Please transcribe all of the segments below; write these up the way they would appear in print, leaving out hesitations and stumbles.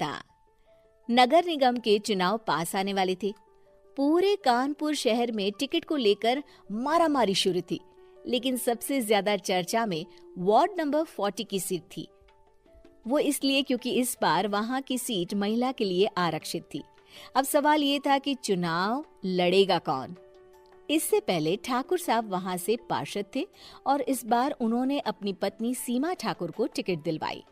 था। नगर निगम के चुनाव पास आने वाले थे। पूरे कानपुर शहर में टिकट को लेकर मारामारी शुरू थी, लेकिन सबसे ज्यादा चर्चा में वार्ड नंबर 40 की सीट थी। वो इसलिए क्योंकि इस बार वहां की सीट महिला के लिए आरक्षित थी। अब सवाल ये था कि चुनाव लड़ेगा कौन। इससे पहले ठाकुर साहब वहां से पार्षद थे और इस बार उन्होंने अपनी पत्नी सीमा ठाकुर को टिकट दिलवाई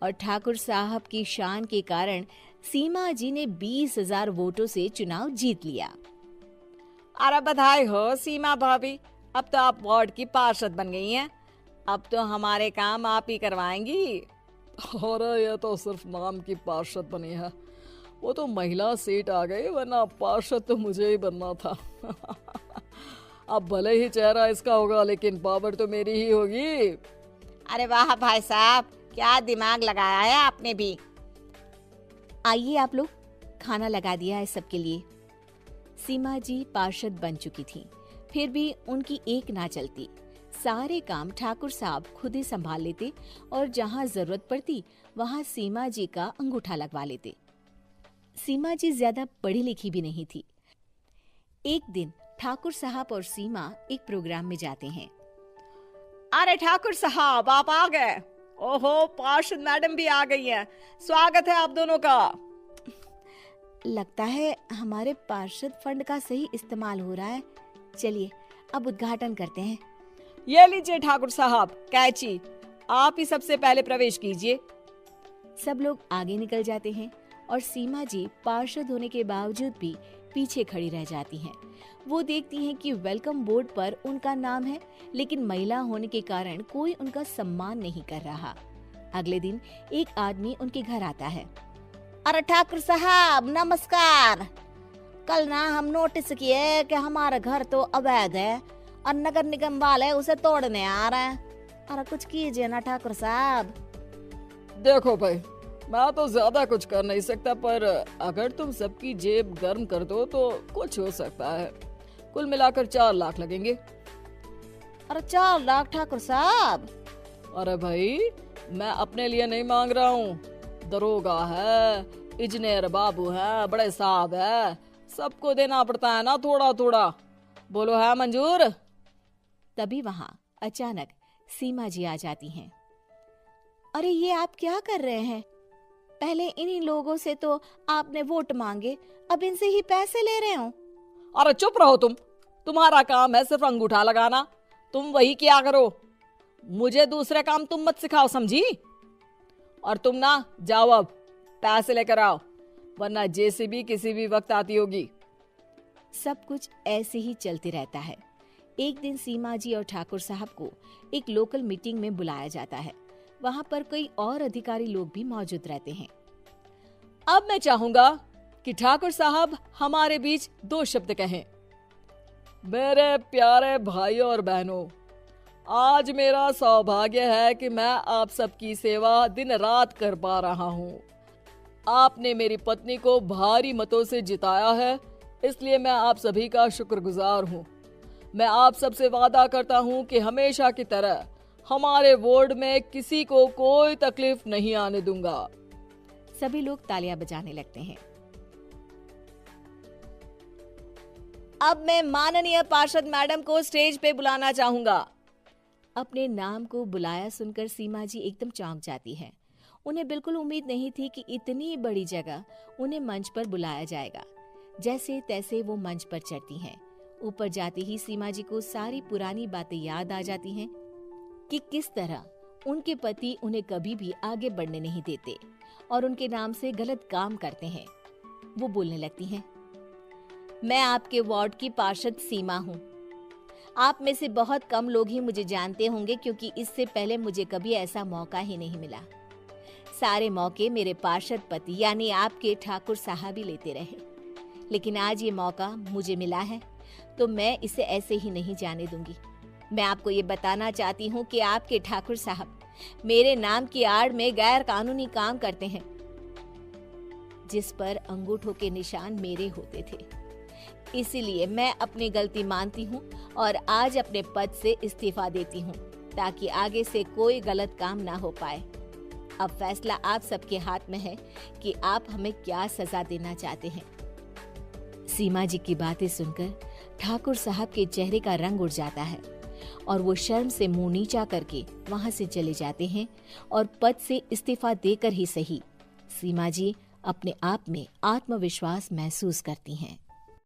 और ठाकुर साहब की शान के कारण सीमा जी ने 20,000 वोटों से चुनाव जीत लिया। अरे बधाई हो सीमा भाभी, अब तो आप वार्ड की पार्षद बन गई हैं। अब तो हमारे काम आप ही करवाएंगी। अरे ये तो सिर्फ नाम की पार्षद बनी है, वो तो महिला सीट आ गई, वरना पार्षद तो मुझे ही बनना था। अब भले ही चेहरा इसका होगा, लेकिन पावर तो मेरी ही होगी। अरे वाह भाई साहब, क्या दिमाग लगाया है आपने भी। आइए आप लोग, खाना लगा दिया है सबके लिए। सीमा जी पार्षद बन चुकी थी, फिर भी उनकी एक ना चलती। सारे काम ठाकुर साहब खुद ही संभाल लेते और जहां जरूरत पड़ती वहां सीमा जी का अंगूठा लगवा लेते। सीमा जी ज्यादा पढ़ी लिखी भी नहीं थी। एक दिन ठाकुर साहब और सीमा एक प्रोग्राम में जाते हैं। अरे ठाकुर साहब, आप आ गए। ओहो, पार्षद मैडम भी आ गई हैं। स्वागत है आप दोनों का। लगता है हमारे पार्षद फंड का सही इस्तेमाल हो रहा है। चलिए अब उद्घाटन करते हैं। ये लीजिए ठाकुर साहब कैची, आप ही सबसे पहले प्रवेश कीजिए। सब लोग आगे निकल जाते हैं और सीमा जी पार्षद होने के बावजूद भी पीछे खड़ी रह जाती हैं। वो देखती हैं कि वेलकम बोर्ड पर उनका नाम है, लेकिन महिला होने के कारण कोई उनका सम्मान नहीं कर रहा। अगले दिन एक आदमी उनके घर आता है। अरे ठाकुर साहब नमस्कार। कल ना हम नोटिस किए कि हमारा घर तो अवैध है और नगर निगम वाले उसे तोड़ने आ रहे हैं। अरे कुछ कीजिए ना ठाकुर साहब। देखो भाई, मैं तो ज्यादा कुछ कर नहीं सकता, पर अगर तुम सबकी जेब गर्म कर दो तो कुछ हो सकता है। कुल मिलाकर 4 लाख लगेंगे। अरे 4 लाख ठाकुर साहब? अरे भाई, मैं अपने लिए नहीं मांग रहा हूँ। दरोगा है, इंजीनियर बाबू है, बड़े साहब है, सबको देना पड़ता है ना थोड़ा थोड़ा। बोलो है मंजूर? तभी वहां अचानक सीमा जी आ जाती हैं। अरे ये आप क्या कर रहे हैं? पहले इन्हीं लोगों से तो आपने वोट मांगे, अब इनसे ही पैसे ले रहे हो। अरे चुप रहो तुम, तुम्हारा काम है सिर्फ अंगूठा लगाना, तुम वही किया करो। मुझे दूसरे काम तुम मत सिखाओ, समझी? और तुम ना जाओ, अब पैसे लेकर आओ, वरना जेसीबी किसी भी वक्त आती होगी। सब कुछ ऐसे ही चलते रहता है। एक दिन सीमा जी और ठाकुर साहब को एक लोकल मीटिंग में बुलाया जाता है। वहां पर कई और अधिकारी लोग भी मौजूद रहते हैं। अब मैं चाहूंगा कि ठाकुर साहब हमारे बीच 2 शब्द कहें। मेरे प्यारे भाइयों और बहनों, आज मेरा सौभाग्य है कि मैं आप सबकी सेवा दिन रात कर पा रहा हूँ। आपने मेरी पत्नी को भारी मतों से जिताया है, इसलिए मैं आप सभी का शुक्रगुजार हूँ। मैं आप सबसे वादा करता हूँ कि हमेशा की तरह हमारे वार्ड में किसी को कोई तकलीफ नहीं आने दूंगा। सभी लोग तालियां बजाने लगते हैं। अब मैं माननीय पार्षद मैडम को स्टेज पे बुलाना चाहूंगा। अपने नाम को बुलाया सुनकर सीमा जी एकदम चौंक जाती है। उन्हें बिल्कुल उम्मीद नहीं थी कि इतनी बड़ी जगह उन्हें मंच पर बुलाया जाएगा। जैसे तैसे वो मंच पर चढ़ती हैं। ऊपर जाते ही सीमा जी को सारी पुरानी बातें याद आ जाती हैं कि किस तरह उनके पति उन्हें कभी भी आगे बढ़ने नहीं देते और उनके नाम से गलत काम करते हैं। वो बोलने लगती हैं, मैं आपके वार्ड की पार्षद सीमा हूँ। आप में से बहुत कम लोग ही मुझे जानते होंगे, क्योंकि इससे पहले मुझे कभी ऐसा मौका ही नहीं मिला। सारे मौके मेरे पार्षद पति यानी आपके ठाकुर साहब ही लेते रहे, लेकिन आज ये मौका मुझे मिला है तो मैं इसे ऐसे ही नहीं जाने दूंगी। मैं आपको ये बताना चाहती हूँ कि आपके ठाकुर साहब मेरे नाम की आड़ में गैर कानूनी काम करते हैं, जिस पर अंगूठों के निशान मेरे होते थे। इसीलिए मैं अपनी गलती मानती हूँ और आज अपने पद से इस्तीफा देती हूँ, ताकि आगे से कोई गलत काम ना हो पाए। अब फैसला आप सबके हाथ में है कि आप हमें क्या सजा देना चाहते हैं। सीमा जी की बातें सुनकर ठाकुर साहब के चेहरे का रंग उड़ जाता है और वो शर्म से मुंह नीचा करके वहां से चले जाते हैं और पद से इस्तीफा देकर ही सही सीमा जी अपने आप में आत्मविश्वास महसूस करती हैं।